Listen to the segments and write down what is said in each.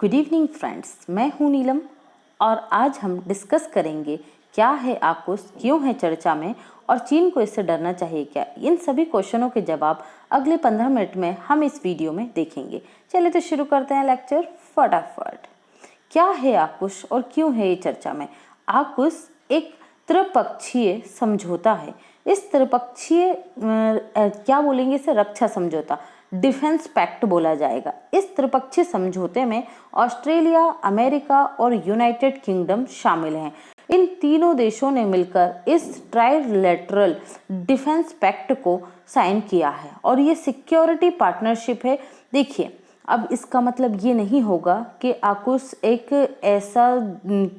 Good evening friends, मैं हूं नीलम और आज हम डिस्कस करेंगे क्या है आकुश, क्यों है चर्चा में और चीन को इससे डरना चाहिए क्या। इन सभी क्वेश्चनों के जवाब अगले 15 मिनट में हम इस वीडियो में देखेंगे। चलिए तो शुरू करते हैं लेक्चर फटाफट। क्या है आकुश और क्यों है ये चर्चा में। आकुश एक त्रिपक्षीय समझौता है। इस त्रिपक्षीय क्या बोलेंगे इसे, रक्षा समझौता, डिफेंस पैक्ट बोला जाएगा। इस त्रिपक्षीय समझौते में ऑस्ट्रेलिया, अमेरिका और यूनाइटेड किंगडम शामिल हैं। इन तीनों देशों ने मिलकर इस ट्राइलेटरल डिफेंस पैक्ट को साइन किया है और ये सिक्योरिटी पार्टनरशिप है। देखिए, अब इसका मतलब ये नहीं होगा कि आकुश एक ऐसा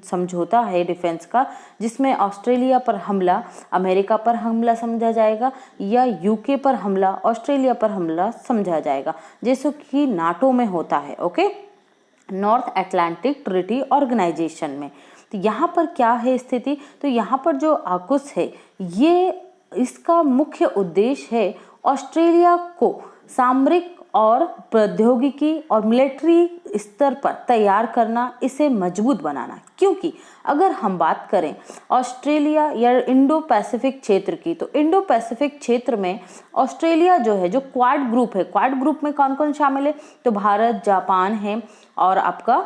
समझौता है डिफेंस का जिसमें ऑस्ट्रेलिया पर हमला अमेरिका पर हमला समझा जाएगा या यूके पर हमला ऑस्ट्रेलिया पर हमला समझा जाएगा, जैसे कि नाटो में होता है। Okay, North Atlantic Treaty Organization में। तो यहाँ पर क्या है स्थिति, तो यहाँ पर जो आकुश है ये इसका मुख्य उद्देश्य है ऑस्ट्रेलिया को सामरिक और प्रौद्योगिकी और मिलिट्री स्तर पर तैयार करना, इसे मजबूत बनाना। क्योंकि अगर हम बात करें ऑस्ट्रेलिया या इंडो पैसिफिक क्षेत्र की, तो इंडो पैसिफिक क्षेत्र में ऑस्ट्रेलिया जो है, जो क्वाड ग्रुप है, क्वाड ग्रुप में कौन कौन शामिल है, तो भारत, जापान है और आपका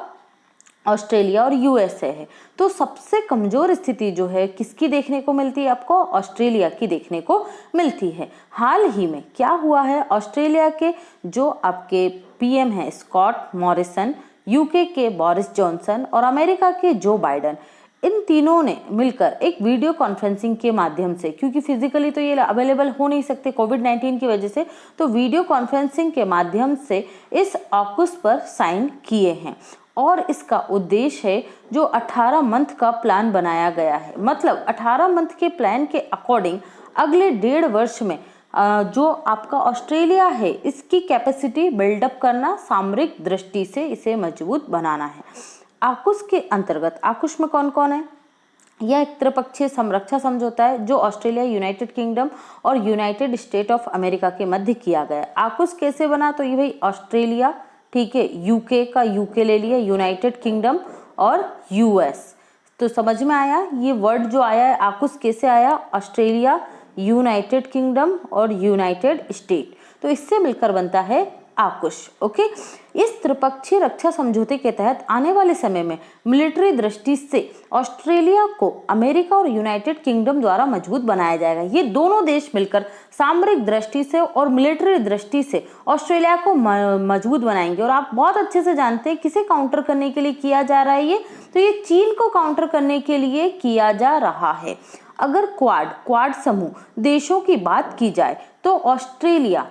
ऑस्ट्रेलिया और यूएसए है। तो सबसे कमजोर स्थिति जो है किसकी देखने को मिलती है आपको, ऑस्ट्रेलिया की देखने को मिलती है। हाल ही में क्या हुआ है, ऑस्ट्रेलिया के जो आपके पीएम हैं स्कॉट मॉरिसन, यूके के बोरिस जॉनसन और अमेरिका के जो बाइडन, इन तीनों ने मिलकर एक वीडियो कॉन्फ्रेंसिंग के माध्यम से, क्योंकि फिजिकली तो ये अवेलेबल हो नहीं सकते कोविड-19 की वजह से, तो वीडियो कॉन्फ्रेंसिंग के माध्यम से इस ऑकूस पर साइन किए हैं। और इसका उद्देश्य है जो 18 मंथ का प्लान बनाया गया है, मतलब 18 मंथ के प्लान के अकॉर्डिंग अगले 1.5 वर्ष में जो आपका ऑस्ट्रेलिया है इसकी कैपेसिटी बिल्डअप करना, सामरिक दृष्टि से इसे मजबूत बनाना है। आकुश के अंतर्गत, आकुश में कौन कौन है, यह एक त्रिपक्षीय संरक्षा समझौता है जो ऑस्ट्रेलिया, यूनाइटेड किंगडम और यूनाइटेड स्टेट ऑफ अमेरिका के मध्य किया गया। आकुश कैसे बना, तो ये भाई ऑस्ट्रेलिया, ठीक है, यूके का यूके ले लिया, यूनाइटेड किंगडम और यूएस। तो समझ में आया ये वर्ड जो आया है आकुश कैसे आया, ऑस्ट्रेलिया, यूनाइटेड किंगडम और यूनाइटेड स्टेट, तो इससे मिलकर बनता है आकुश। ओके, इस त्रिपक्षीय रक्षा समझौते के तहत आने वाले समय में मिलिट्री दृष्टि से ऑस्ट्रेलिया को अमेरिका और यूनाइटेड किंगडम द्वारा मजबूत बनाया जाएगा। ये दोनों देश मिलकर सामरिक दृष्टि से और मिलिट्री दृष्टि से ऑस्ट्रेलिया को मजबूत बनाएंगे। और आप बहुत अच्छे से जानते हैं किसे काउंटर करने के लिए किया जा रहा है ये, तो ये चीन को काउंटर करने के लिए किया जा रहा है। अगर क्वाड समूह देशों की बात की जाए तो ऑस्ट्रेलिया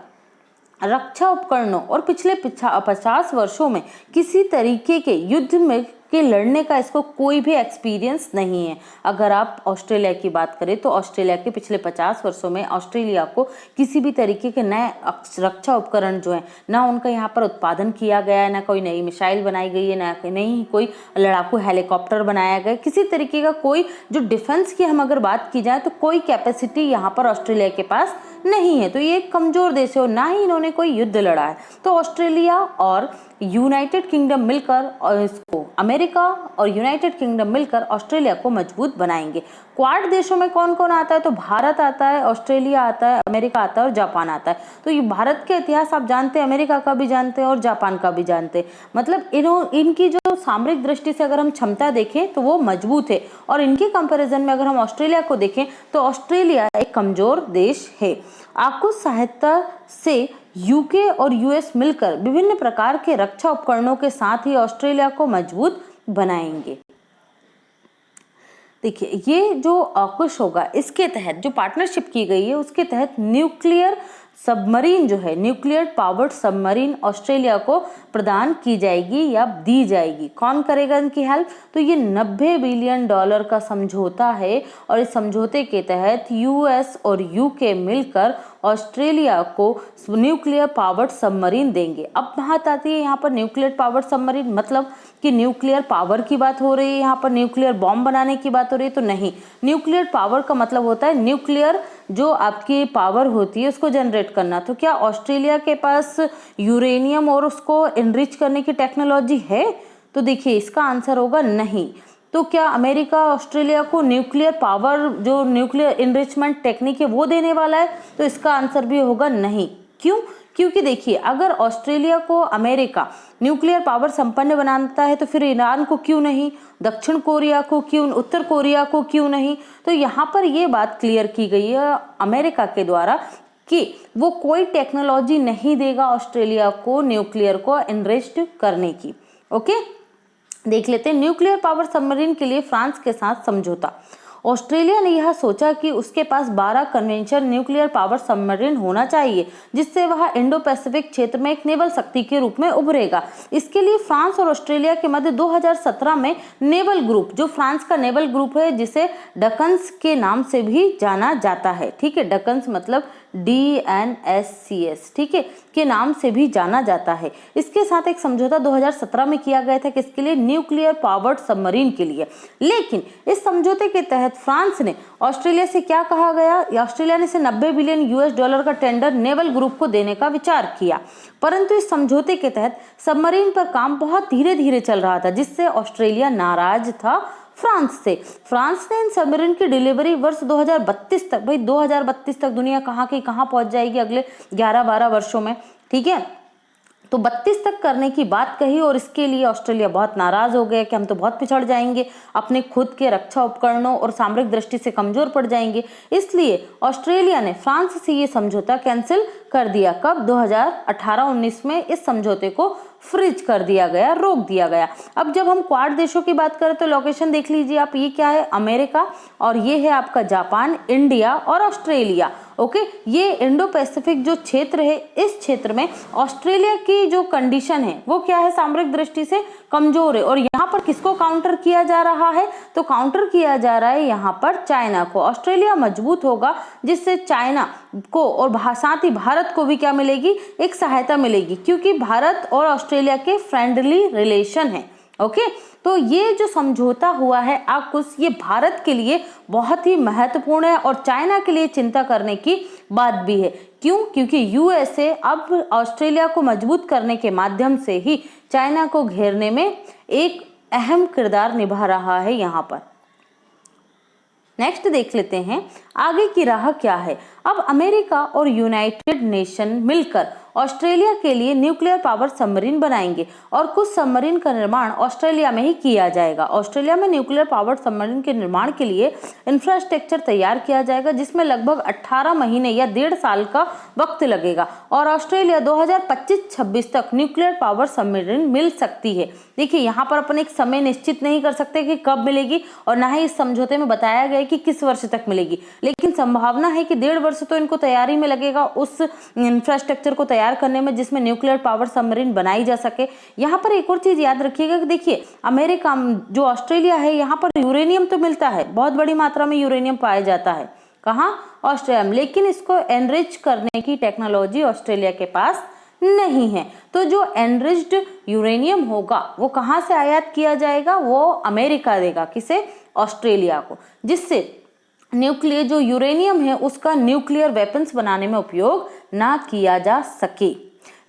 रक्षा उपकरणों और पिछले 50 वर्षों में किसी तरीके के युद्ध में के लड़ने का इसको कोई भी एक्सपीरियंस नहीं है। अगर आप ऑस्ट्रेलिया की बात करें तो ऑस्ट्रेलिया के पिछले 50 वर्षों में ऑस्ट्रेलिया को किसी भी तरीके के नए रक्षा उपकरण जो है ना उनका यहाँ पर उत्पादन किया गया है, ना कोई नई मिसाइल बनाई गई है, ना नई कोई लड़ाकू हेलीकॉप्टर बनाया गया, किसी तरीके का कोई जो डिफेंस की हम अगर बात की जाए तो कोई कैपेसिटी यहाँ पर ऑस्ट्रेलिया के पास नहीं है। तो ये एक कमजोर देश है और ना ही इन्होंने कोई युद्ध लड़ा है। तो ऑस्ट्रेलिया और यूनाइटेड किंगडम मिलकर और इसको अमेरिका और यूनाइटेड किंगडम मिलकर ऑस्ट्रेलिया को मजबूत बनाएंगे। क्वाड देशों में कौन कौन आता है, तो भारत आता है, ऑस्ट्रेलिया आता है, अमेरिका आता है और जापान आता है। तो ये भारत के इतिहास आप जानते हैं, अमेरिका का भी जानते हैं और जापान का भी जानते हैं। मतलब इनकी जो सामरिक दृष्टि से अगर हम क्षमता देखें तो वो मजबूत है और इनके कंपैरिजन में अगर हम ऑस्ट्रेलिया को देखें तो ऑस्ट्रेलिया एक कमजोर देश है। आकुश सहायता से यूके और यूएस मिलकर विभिन्न प्रकार के रक्षा उपकरणों के साथ ही ऑस्ट्रेलिया को मजबूत बनाएंगे। देखिए, ये जो आकुश होगा इसके तहत जो पार्टनरशिप की गई है उसके तहत न्यूक्लियर सबमरीन जो है, न्यूक्लियर पावर्ड सबमरीन ऑस्ट्रेलिया को प्रदान की जाएगी या दी जाएगी। कौन करेगा इनकी हेल्प, तो ये $90 बिलियन का समझौता है और इस समझौते के तहत यूएस और यूके मिलकर ऑस्ट्रेलिया को न्यूक्लियर पावर्ड सबमरीन देंगे। अब बात आती है यहाँ पर न्यूक्लियर पावर्ड सबमरीन, मतलब कि न्यूक्लियर पावर की बात हो रही है, यहाँ पर न्यूक्लियर बॉम्ब बनाने की बात हो रही है, तो नहीं। न्यूक्लियर पावर का मतलब होता है न्यूक्लियर जो आपकी पावर होती है उसको जनरेट करना। तो क्या ऑस्ट्रेलिया के पास यूरेनियम और उसको एनरिच करने की टेक्नोलॉजी है? तो देखिए इसका आंसर होगा नहीं। तो क्या अमेरिका ऑस्ट्रेलिया को न्यूक्लियर पावर, जो न्यूक्लियर इनरिचमेंट टेक्निक है वो देने वाला है? तो इसका आंसर भी होगा नहीं। क्यों? क्योंकि देखिए अगर ऑस्ट्रेलिया को अमेरिका न्यूक्लियर पावर संपन्न बनाता है तो फिर ईरान को क्यों नहीं, दक्षिण कोरिया को क्यों, उत्तर कोरिया को क्यों नहीं? तो यहाँ पर ये बात क्लियर की गई है अमेरिका के द्वारा कि वो कोई टेक्नोलॉजी नहीं देगा ऑस्ट्रेलिया को न्यूक्लियर को एनरिच्ड करने की। ओके, देख लेते हैं न्यूक्लियर पावर सबमरीन के लिए फ्रांस के साथ समझौता। ऑस्ट्रेलिया ने यह सोचा कि उसके पास 12 कन्वेंशन न्यूक्लियर पावर सबमरीन होना चाहिए जिससे वह इंडो पैसिफिक क्षेत्र में एक नेवल शक्ति के रूप में उभरेगा। इसके लिए फ्रांस और ऑस्ट्रेलिया के मध्य 2017 में नेवल ग्रुप, जो फ्रांस का नेवल ग्रुप है जिसे डकन्स के नाम से भी जाना जाता है, ठीक है, डकन्स मतलब DNSCS, ठीक है, के नाम से भी जाना जाता है। इसके साथ एक समझौता 2017 में किया गया था किसके लिए? न्यूक्लियर पावर्ड सबमरीन के लिए। लेकिन इस समझौते के तहत फ्रांस ने ऑस्ट्रेलिया से क्या कहा गया? ऑस्ट्रेलिया ने इसे 90 बिलियन US$ का टेंडर नेवल ग्रुप को देने का विचार किया, परंतु इस समझौते के तहत सबमरीन पर काम बहुत धीरे धीरे चल रहा था जिससे ऑस्ट्रेलिया नाराज था फ्रांस से। फ्रांस ने इन सबमरीन की डिलीवरी वर्ष 2032 तक, भाई 2032 तक दुनिया कहाँ की कहाँ पहुंच जाएगी अगले 11-12 वर्षों में, ठीक है, तो 32 तक करने की बात कही और इसके लिए ऑस्ट्रेलिया बहुत नाराज हो गया कि हम तो बहुत पिछड़ जाएंगे, अपने खुद के रक्षा उपकरणों और सामरिक दृष्टि से कमजोर पड़ जाएंगे। इसलिए ऑस्ट्रेलिया ने फ्रांस से ये समझौता कैंसिल कर दिया। कब? 2018-19 में इस समझौते को फ्रीज कर दिया गया, रोक दिया गया। अब जब हम क्वाड देशों की बात करें तो लोकेशन देख लीजिए आप, ये क्या है? अमेरिका, और ये है आपका जापान, इंडिया और ऑस्ट्रेलिया। ओके, ये इंडो पैसिफिक जो क्षेत्र है, इस क्षेत्र में ऑस्ट्रेलिया की जो कंडीशन है वो क्या है? सामरिक दृष्टि से कमजोर है। और यहाँ पर किसको काउंटर किया जा रहा है? तो काउंटर किया जा रहा है यहाँ पर चाइना को। ऑस्ट्रेलिया मजबूत होगा जिससे चाइना को और साथ ही भारत को भी क्या मिलेगी? एक सहायता मिलेगी, क्योंकि भारत और ऑस्ट्रेलिया के फ्रेंडली रिलेशन है। ओके, तो ये जो समझौता हुआ है AUKUS, ये भारत के लिए बहुत ही महत्वपूर्ण है और चाइना के लिए चिंता करने की बात भी है। क्यों? क्योंकि USA अब ऑस्ट्रेलिया को मजबूत करने के माध्यम से ही चाइना को घेरने में एक अहम किरदार निभा रहा है यहाँ पर। नेक्स्ट देख लेते हैं आगे की राह क्या है। अब अमेरिका और यूनाइटेड नेशन मिलकर ऑस्ट्रेलिया के लिए न्यूक्लियर पावर सबमरीन बनाएंगे और कुछ सबमरीन का निर्माण ऑस्ट्रेलिया में ही किया जाएगा। ऑस्ट्रेलिया में न्यूक्लियर पावर सबमरीन के निर्माण के लिए इंफ्रास्ट्रक्चर तैयार किया जाएगा जिसमें लगभग 18 महीने या 1.5 साल का वक्त लगेगा और ऑस्ट्रेलिया 2025-26 तक न्यूक्लियर पावर सबमरीन मिल सकती है। देखिए यहाँ पर अपन एक समय निश्चित नहीं कर सकते कि कब मिलेगी और ना ही इस समझौते में बताया गया कि किस वर्ष तक मिलेगी, लेकिन संभावना है कि 1.5 वर्ष तो इनको तैयारी में लगेगा उस इंफ्रास्ट्रक्चर को तैयार करने में जिसमें न्यूक्लियर पावर सबमरीन बनाई जा सके। यहाँ पर एक और चीज याद रखिएगा कि देखिए अमेरिका जो ऑस्ट्रेलिया है यहाँ पर यूरेनियम तो मिलता है, बहुत बड़ी मात्रा में यूरेनियम पाया जाता है। कहाँ? ऑस्ट्रेलिया में, लेकिन इसको एनरिच करने की टेक्नोलॉजी ऑस्ट्रेलिया के पास नहीं है। तो जो एनरिच्ड यूरेनियम होगा वो कहाँ से आयात किया जाएगा? वो अमेरिका देगा। किसे? ऑस्ट्रेलिया को, जिससे न्यूक्लियर जो यूरेनियम है उसका न्यूक्लियर वेपन्स बनाने में उपयोग ना किया जा सके।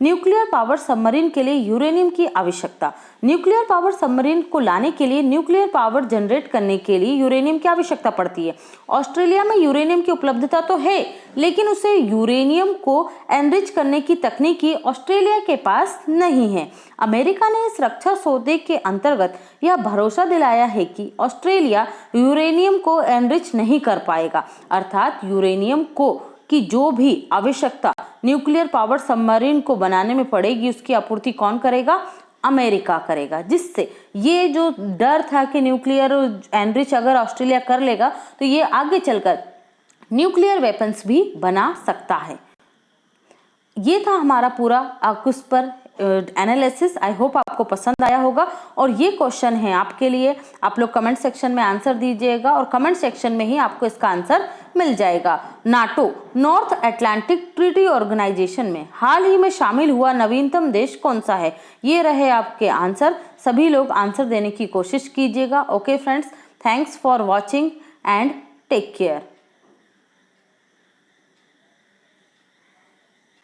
न्यूक्लियर पावर सबमरीन के लिए यूरेनियम की आवश्यकता। न्यूक्लियर पावर सबमरीन को लाने के लिए, न्यूक्लियर पावर जनरेट करने के लिए यूरेनियम की आवश्यकता पड़ती है। ऑस्ट्रेलिया में यूरेनियम की उपलब्धता तो है, लेकिन उसे यूरेनियम को एनरिच करने की तकनीकी ऑस्ट्रेलिया के पास नहीं है। अमेरिका ने इस रक्षा सौदे के अंतर्गत यह भरोसा दिलाया है कि ऑस्ट्रेलिया यूरेनियम को एनरिच नहीं कर पाएगा, अर्थात यूरेनियम को कि जो भी आवश्यकता न्यूक्लियर पावर सबमरीन को बनाने में पड़ेगी उसकी आपूर्ति कौन करेगा? अमेरिका करेगा। जिससे ये जो डर था कि न्यूक्लियर एनरिच अगर ऑस्ट्रेलिया कर लेगा तो ये आगे चलकर न्यूक्लियर वेपन्स भी बना सकता है। ये था हमारा पूरा AUKUS पर एनालिसिस। आई होप आपको पसंद आया होगा और ये क्वेश्चन है आपके लिए, आप लोग कमेंट सेक्शन में आंसर दीजिएगा और कमेंट सेक्शन में ही आपको इसका आंसर मिल जाएगा। NATO, North Atlantic Treaty Organization में हाल ही में शामिल हुआ नवीनतम देश कौन सा है? ये रहे आपके आंसर। सभी लोग आंसर देने की कोशिश कीजिएगा। Okay friends, thanks for watching and take care.